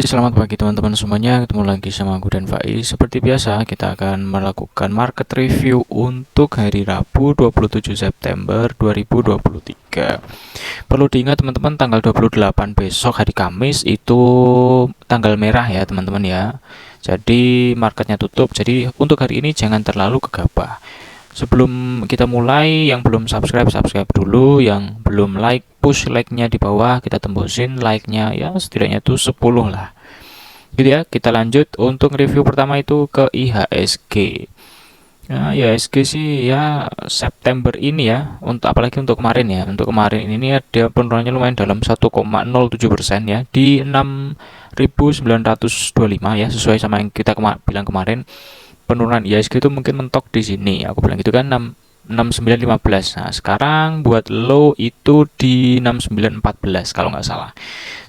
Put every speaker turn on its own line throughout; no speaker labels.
Selamat pagi teman-teman semuanya, ketemu lagi sama aku dan Faiz. Seperti biasa, kita akan melakukan market review untuk hari Rabu 27 September 2023. Perlu diingat teman-teman, tanggal 28 besok hari Kamis itu tanggal merah ya teman-teman ya. Jadi marketnya tutup, jadi untuk hari ini jangan terlalu gegabah. Sebelum kita mulai, yang belum subscribe, subscribe dulu. Yang belum like, push like-nya di bawah. Kita tembusin like-nya ya setidaknya tuh 10 lah. Gitu ya, kita lanjut untuk review pertama itu ke IHSG. Nah, IHSG sih ya September ini ya, untuk apalagi untuk kemarin ya. Untuk kemarin ini ada penurunannya lumayan dalam 1,07% ya di 6.925 ya, sesuai sama yang kita bilang kemarin. Penurunan IHSG itu mungkin mentok di sini. Aku bilang gitu kan 6915. Nah, sekarang buat low itu di 6914 kalau nggak salah.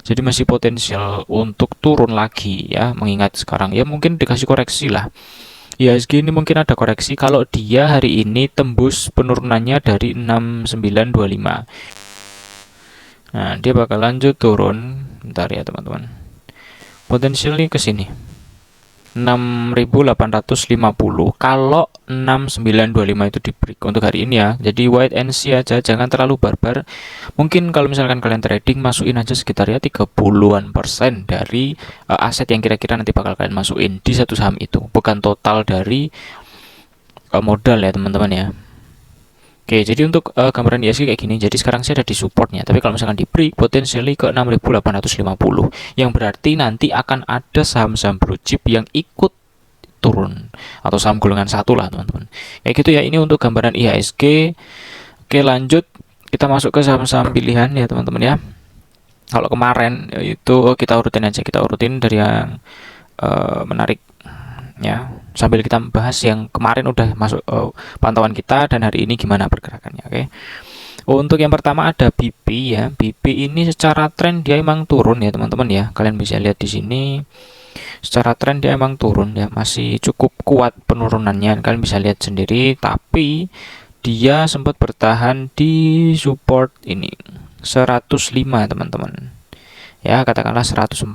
Jadi masih potensial untuk turun lagi ya, mengingat sekarang ya mungkin dikasih koreksi lah. IHSG ini mungkin ada koreksi kalau dia hari ini tembus penurunannya dari 6925. Nah, dia bakal lanjut turun. Bentar ya teman-teman. Potensialnya ke sini. 6.850 kalau 6925 itu di break untuk hari ini ya. Jadi wait and see aja, jangan terlalu barbar. Mungkin kalau misalkan kalian trading, masukin aja sekitar ya 30-an% dari aset yang kira-kira nanti bakal kalian masukin di satu saham itu, bukan total dari modal ya teman-teman ya. Oke, jadi untuk gambaran ISG kayak gini. Jadi sekarang saya ada di supportnya, tapi kalau misalkan di break potensially ke 6.850, yang berarti nanti akan ada saham-saham blue chip yang ikut turun, atau saham golongan satu lah teman-teman. Kayak gitu ya, ini untuk gambaran IHSG. Oke, lanjut kita masuk ke saham-saham pilihan ya teman-teman ya. Kalau kemarin itu kita urutin aja, kita urutin dari yang menarik ya, sambil kita bahas yang kemarin udah masuk pantauan kita dan hari ini gimana pergerakannya. Oke. Untuk yang pertama ada BP ya. BP ini secara tren dia emang turun ya teman-teman ya. Kalian bisa lihat di sini. Secara tren dia emang turun ya, masih cukup kuat penurunannya. Kalian bisa lihat sendiri, tapi dia sempat bertahan di support ini 105 teman-teman. Ya, katakanlah 100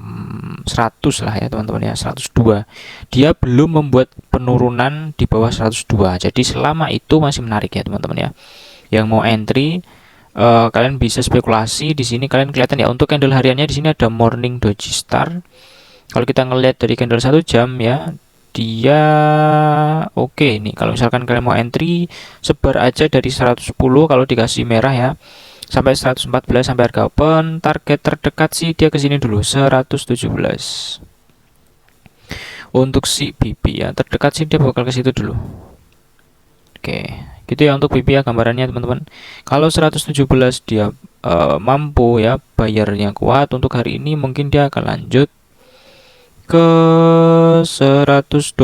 lah ya teman-teman ya, 102. Dia belum membuat penurunan di bawah 102. Jadi selama itu masih menarik ya teman-teman ya. Yang mau entry kalian bisa spekulasi di sini. Kalian kelihatan ya, untuk candle hariannya di sini ada morning doji star. Kalau kita ngelihat dari candle 1 jam ya, dia oke nih. Kalau misalkan kalian mau entry, sebar aja dari 110 kalau dikasih merah ya, sampai 114 sampai harga open. Target terdekat sih dia ke sini dulu 117. Untuk si BP ya, terdekat sih dia bakal ke situ dulu. Oke, gitu ya untuk BP ya gambarannya teman-teman. Kalau 117 dia mampu ya, bayarnya kuat untuk hari ini, mungkin dia akan lanjut ke 122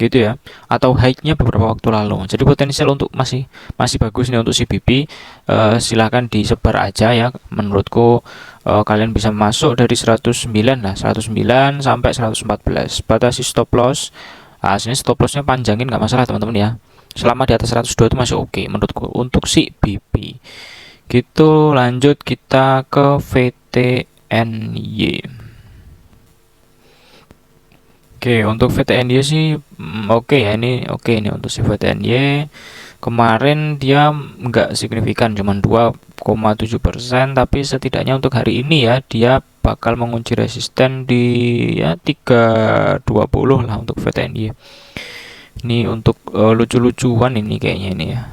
gitu ya, atau high-nya beberapa waktu lalu. Jadi potensial untuk masih bagus nih untuk si BP. Silahkan disebar aja ya, menurutku kalian bisa masuk dari 109 lah, 109 sampai 114. Batasi stop loss. Sini stop lossnya panjangin nggak masalah teman-teman ya, selama di atas 102 itu masih oke menurutku untuk si BP. Gitu, lanjut kita ke VTNY. Oke, untuk VTNY sih oke ya, ini oke ini untuk si VTNY. Kemarin dia nggak signifikan, cuma 2,7%, tapi setidaknya untuk hari ini ya dia bakal mengunci resisten di ya 320 lah untuk VTNY. Ini untuk lucu-lucuan ini kayaknya ini ya.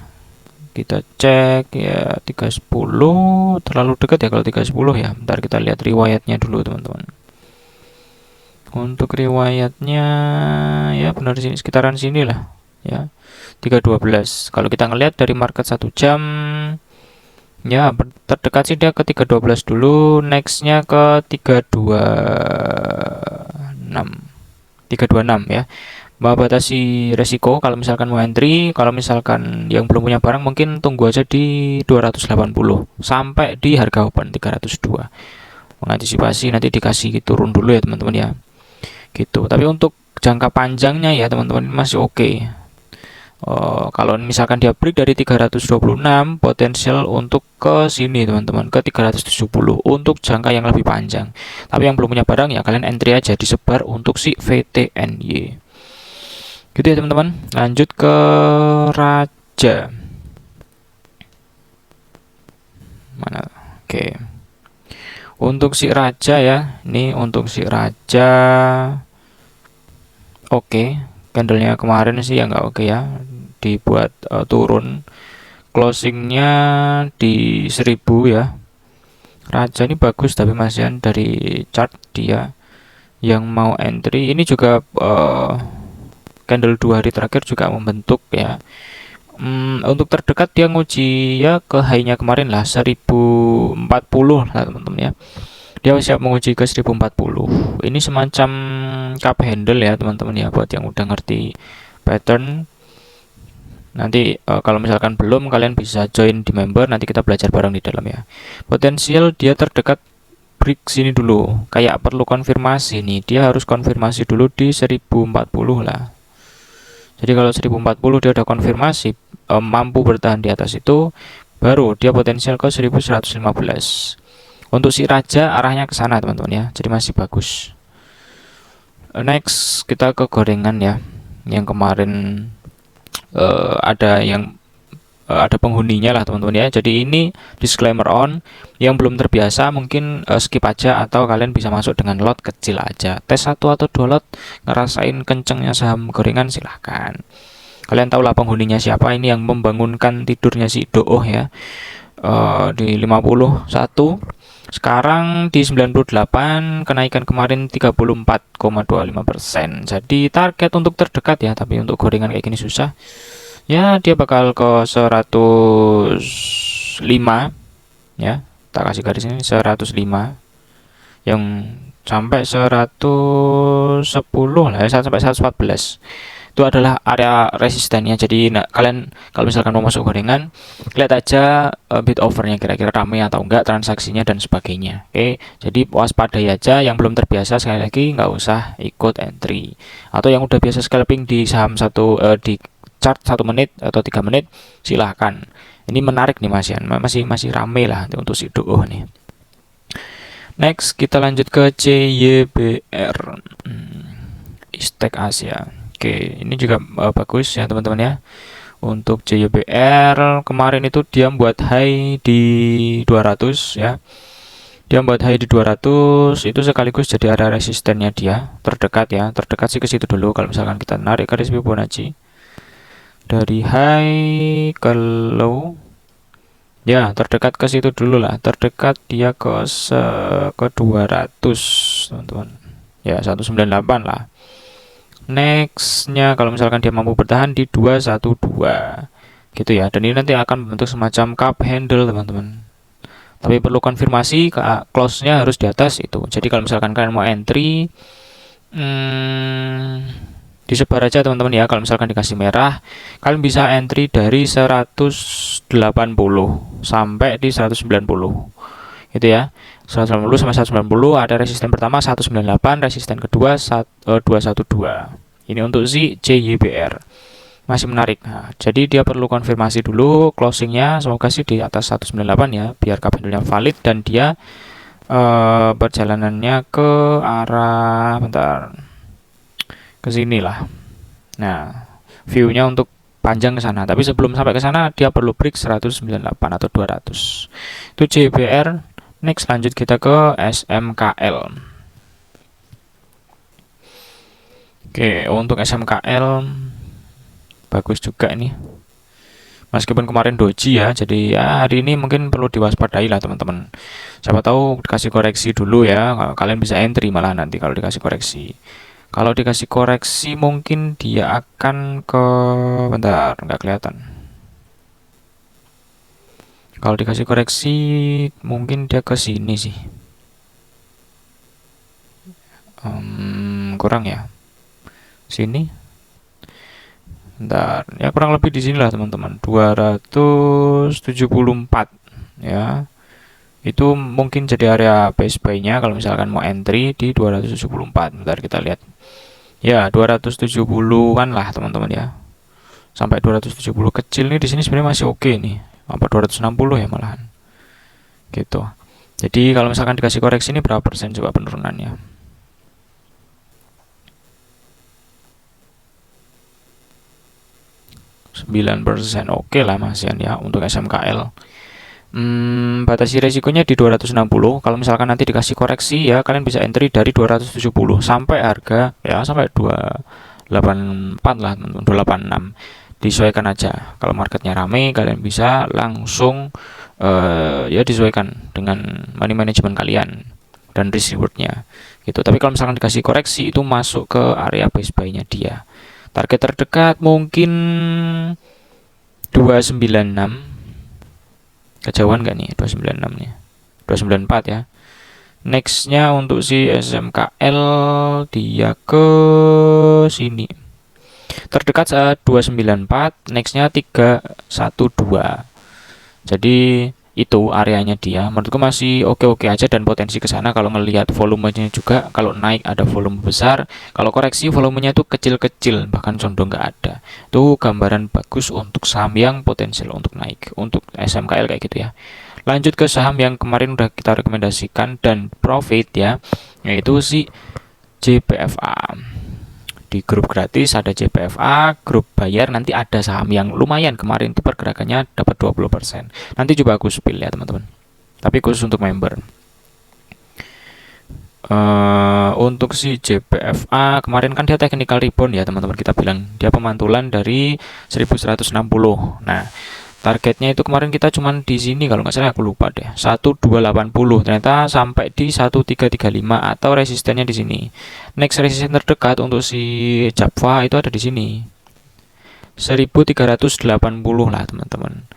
Kita cek ya 310, terlalu dekat ya kalau 310 ya. Bentar kita lihat riwayatnya dulu teman-teman. Untuk riwayatnya ya benar sini, sekitaran sini lah ya, 312. Kalau kita ngelihat dari market 1 jam ya, terdekat sih dia ke 312 dulu, nextnya ke 326 ya. Batasi resiko kalau misalkan mau entry. Kalau misalkan yang belum punya barang, mungkin tunggu aja di 280 sampai di harga open 302, mengantisipasi nanti dikasih turun dulu ya teman-teman ya, gitu. Tapi untuk jangka panjangnya ya teman-teman masih oke. Kalau misalkan dia break dari 326, potensial untuk ke sini teman-teman, ke 370 untuk jangka yang lebih panjang. Tapi yang belum punya barang ya kalian entry aja, disebar untuk si VTNY. Gitu ya teman-teman. Lanjut ke Raja. Mana? Oke. Untuk si Raja ya, ini untuk si Raja. Oke, candlenya kemarin sih ya nggak oke ya, dibuat turun, closingnya di 1000 ya. Raja ini bagus tapi masihan dari chart dia yang mau entry ini juga candle 2 hari terakhir juga membentuk ya. Untuk terdekat dia nguji ya ke high-nya kemarin lah 1040 lah teman-teman ya. Dia siap menguji ke 1040. Ini semacam cup handle ya teman-teman ya, buat yang udah ngerti pattern. Nanti kalau misalkan belum, kalian bisa join di member, nanti kita belajar bareng di dalam ya. Potensial dia terdekat break sini dulu, kayak perlu konfirmasi nih, dia harus konfirmasi dulu di 1040 lah. Jadi kalau 1040 dia udah konfirmasi mampu bertahan di atas itu, baru dia potensial ke 1115. Untuk si Raja arahnya ke sana teman-teman ya, jadi masih bagus. Next kita ke gorengan ya, yang kemarin ada penghuninya lah teman-teman ya. Jadi ini disclaimer on, yang belum terbiasa mungkin skip aja, atau kalian bisa masuk dengan lot kecil aja, tes 1 atau 2 lot, ngerasain kencengnya saham gorengan silahkan. Kalian tahu lah penghuninya siapa, ini yang membangunkan tidurnya si Dooh ya. Di 51, sekarang di 98, kenaikan kemarin 34,25%. Jadi target untuk terdekat ya, tapi untuk gorengan kayak gini susah. Ya, dia bakal ke 105 ya. Tak kasih garis ini 105, yang sampai 110 lah ya, sampai 114. Itu adalah area resistennya. Jadi kalian kalau misalkan mau masuk gorengan, lihat aja bid overnya kira-kira rame atau enggak transaksinya dan sebagainya. Oke, jadi waspadai aja. Yang belum terbiasa sekali lagi nggak usah ikut entry, atau yang udah biasa scalping di saham di chart 1 menit atau 3 menit silahkan. Ini menarik nih Mas ya, masih rame lah untuk si Dooh nih. Next kita lanjut ke CYBR, Istek Asia. Oke, ini juga bagus ya teman-teman ya. Untuk CYBR kemarin itu dia buat high di 200 ya. Dia buat high di 200, itu sekaligus jadi area resistennya dia terdekat ya. Terdekat sih ke situ dulu kalau misalkan kita narik garis Fibonacci. Dari high ke low. Ya, terdekat ke situ dulu lah. Terdekat dia ke 200, teman-teman. Ya, 198 lah. Nextnya kalau misalkan dia mampu bertahan di 212 gitu ya, dan ini nanti akan membentuk semacam cup handle teman-teman, tapi perlu konfirmasi close-nya harus di atas itu. Jadi kalau misalkan kalian mau entry, disebar aja teman-teman ya. Kalau misalkan dikasih merah, kalian bisa entry dari 180 sampai di 190 gitu ya. 180 sampai 190, ada resisten pertama 198, resisten kedua 212. Ini untuk si CYBR. Masih menarik. Nah, jadi dia perlu konfirmasi dulu closingnya, semoga sih di atas 198 ya, biar candlenya valid dan dia perjalanannya ke arah ke sini lah. Nah, view-nya untuk panjang ke sana, tapi sebelum sampai ke sana dia perlu break 198 atau 200. Itu CYBR. Next lanjut kita ke SMKL. Oke, untuk SMKL bagus juga ini. Meskipun kemarin doji ya, jadi ya hari ini mungkin perlu diwaspadai lah teman-teman. Siapa tahu dikasih koreksi dulu ya, kalian bisa entry malah nanti kalau dikasih koreksi. Kalau dikasih koreksi mungkin dia akan ke, bentar, nggak kelihatan. Kalau dikasih koreksi mungkin dia ke sini sih. Kurang ya. Sini. Bentar, ya kurang lebih di sinilah teman-teman. 274 ya. Itu mungkin jadi area base buy-nya kalau misalkan mau entry di 274. Bentar kita lihat. Ya, 270-an lah teman-teman ya. sampai 270 kecil nih di sini sebenarnya masih oke nih. Apa 260 ya malahan. Gitu. Jadi kalau misalkan dikasih koreksi ini berapa persen coba penurunannya? 9%. Oke lah Mas Yan ya untuk SMKL. Batasi resikonya di 260. Kalau misalkan nanti dikasih koreksi ya kalian bisa entry dari 270 sampai harga ya sampai 284 lah teman-teman, 286. Disesuaikan aja. Kalau marketnya rame kalian bisa langsung ya disesuaikan dengan money management kalian dan risk rewardnya gitu. Tapi kalau misalkan dikasih koreksi itu masuk ke area base buy-nya dia. Target terdekat mungkin 296. Kejauhan nggak nih 296 nih? 294 ya. Nextnya untuk si SMKL dia ke sini. Terdekat saat 294, nextnya 312. Jadi itu areanya dia menurutku masih oke-oke aja dan potensi ke sana kalau ngelihat volumenya juga. Kalau naik ada volume besar, kalau koreksi volumenya itu kecil-kecil bahkan condong nggak ada. Itu gambaran bagus untuk saham yang potensial untuk naik untuk SMKL kayak gitu ya. Lanjut ke saham yang kemarin udah kita rekomendasikan dan profit ya, yaitu si JPFA. Di grup gratis ada JPFA, grup bayar nanti ada saham yang lumayan kemarin itu pergerakannya dapat 20%. Nanti coba aku spill ya teman-teman. Tapi khusus untuk member. Untuk si JPFA kemarin kan dia technical rebound ya teman-teman, kita bilang dia pemantulan dari 1160. Nah, targetnya itu kemarin kita cuman di sini kalau nggak salah aku lupa deh 1280, ternyata sampai di 1335 atau resistennya di sini. Next resisten terdekat untuk si Japfa itu ada di sini 1380 lah teman-teman.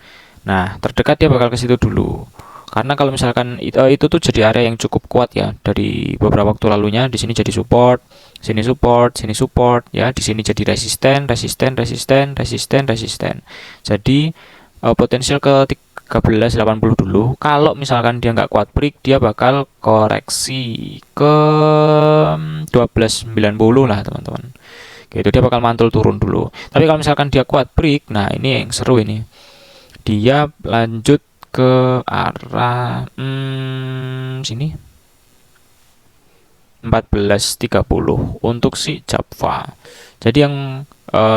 Nah terdekat dia bakal ke situ dulu karena kalau misalkan itu tuh jadi area yang cukup kuat ya dari beberapa waktu lalunya. Di sini jadi support, sini support, sini support ya, di sini jadi resisten, resisten, resisten, resisten, resisten. Jadi potensial ke 1380 dulu. Kalau misalkan dia nggak kuat break, dia bakal koreksi ke 1290 lah teman-teman. Gitu dia bakal mantul turun dulu. Tapi kalau misalkan dia kuat break, nah ini yang seru ini. Dia lanjut ke arah sini 1430 untuk si Japfa. Jadi yang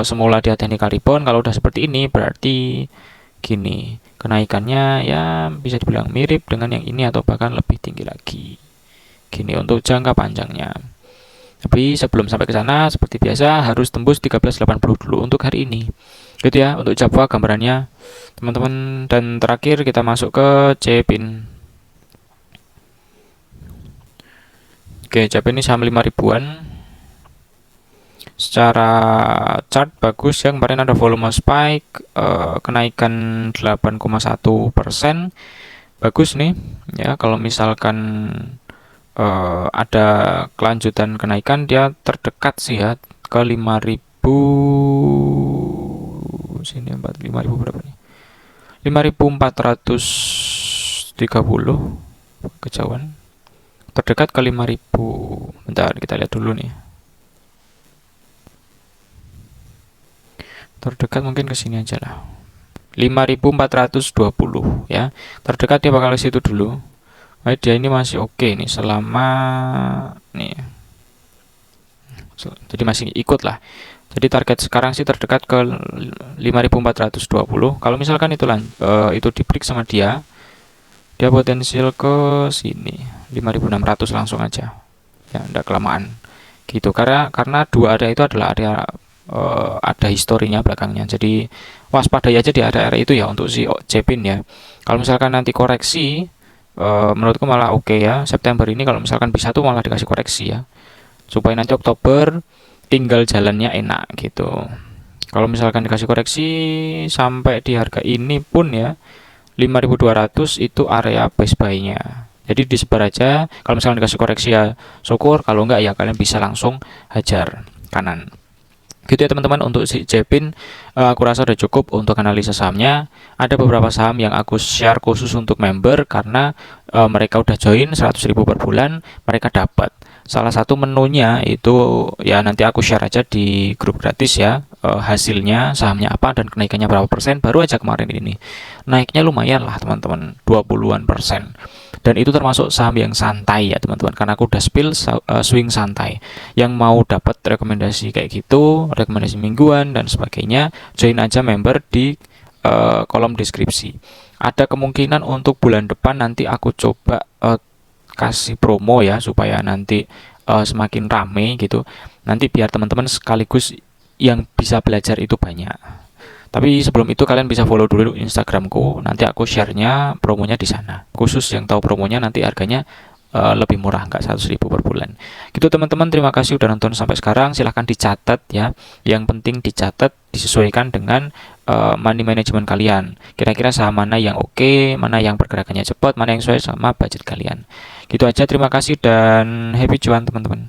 semula dia technical rebound, kalau udah seperti ini berarti gini, kenaikannya ya bisa dibilang mirip dengan yang ini atau bahkan lebih tinggi lagi. Gini untuk jangka panjangnya. Tapi sebelum sampai ke sana seperti biasa harus tembus 1380 dulu untuk hari ini. Gitu ya untuk Japfa gambarannya, teman-teman. Dan terakhir kita masuk ke Cepin. Oke, Cepin ini saham 5 ribuan. Secara chart bagus ya, kemarin ada volume spike, kenaikan 8,1%, bagus nih ya. Kalau misalkan ada kelanjutan kenaikan, dia terdekat sih ya ke 5000 sini 5000 berapa nih, 5430 kejauhan, terdekat ke 5000. Bentar kita lihat dulu nih. Terdekat mungkin ke sini aja lah, 5420 ya. Terdekat dia bakal ke situ dulu. Nah, dia ini masih oke nih selama nih. Jadi masih ikut lah. Jadi target sekarang sih terdekat ke 5420. Kalau misalkan itu di break sama dia potensial ke sini 5600 langsung aja. Ya, enggak kelamaan. Gitu karena dua area itu adalah area ada historinya belakangnya, jadi waspadai aja di area-area itu ya untuk si Cepin ya. Kalau misalkan nanti koreksi, menurutku malah oke ya September ini. Kalau misalkan bisa tuh malah dikasih koreksi ya, supaya nanti Oktober tinggal jalannya enak gitu. Kalau misalkan dikasih koreksi sampai di harga ini pun ya 5200 itu area base buy-nya. Jadi disebar aja. Kalau misalkan dikasih koreksi ya syukur, kalau enggak ya kalian bisa langsung hajar kanan. Gitu ya teman-teman untuk si Cepin. Aku rasa udah cukup untuk analisa sahamnya. Ada beberapa saham yang aku share khusus untuk member karena mereka udah join 100.000 per bulan, mereka dapat salah satu menunya itu ya nanti aku share aja di grup gratis ya. hasilnya, sahamnya apa dan kenaikannya berapa persen. Baru aja kemarin ini naiknya lumayan lah teman-teman, 20-an persen. Dan itu termasuk saham yang santai ya teman-teman, karena aku udah spill swing santai. Yang mau dapat rekomendasi kayak gitu, rekomendasi mingguan dan sebagainya, join aja member di kolom deskripsi. Ada kemungkinan untuk bulan depan nanti aku coba kasih promo ya, supaya nanti semakin rame gitu. Nanti biar teman-teman sekaligus yang bisa belajar itu banyak. Tapi sebelum itu kalian bisa follow dulu Instagramku. Nanti aku share-nya promonya di sana. Khusus yang tahu promonya nanti harganya lebih murah, nggak 100.000 per bulan. Gitu teman-teman, terima kasih udah nonton sampai sekarang. Silahkan dicatat ya. Yang penting dicatat, disesuaikan dengan money management kalian. Kira-kira saham mana yang oke, mana yang pergerakannya cepat, mana yang sesuai sama budget kalian. Gitu aja, terima kasih dan happy cuan teman-teman.